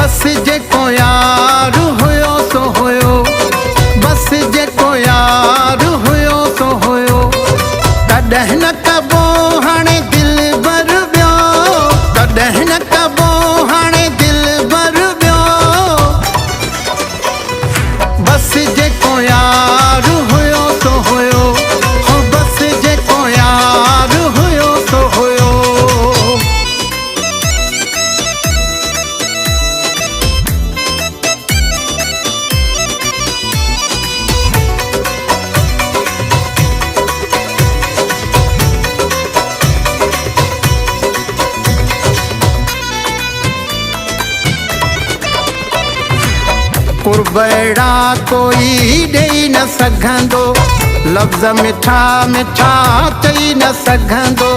बस जेको यार हुयो सो हुयो, बस जेको यार हुयो सो हुयो। कॾहिं न कबो हाणे दिल भर वियो, कॾहिं न कबो हाणे दिल भर वियो। बस जेको यार हुयो सो हुयो, हो बस जेको यार हुयो सो हुयो। कुर्बड़ा कोई ॾेई न सघंदो, लफ़्ज़ मिठा मिठा चई न सघंदो।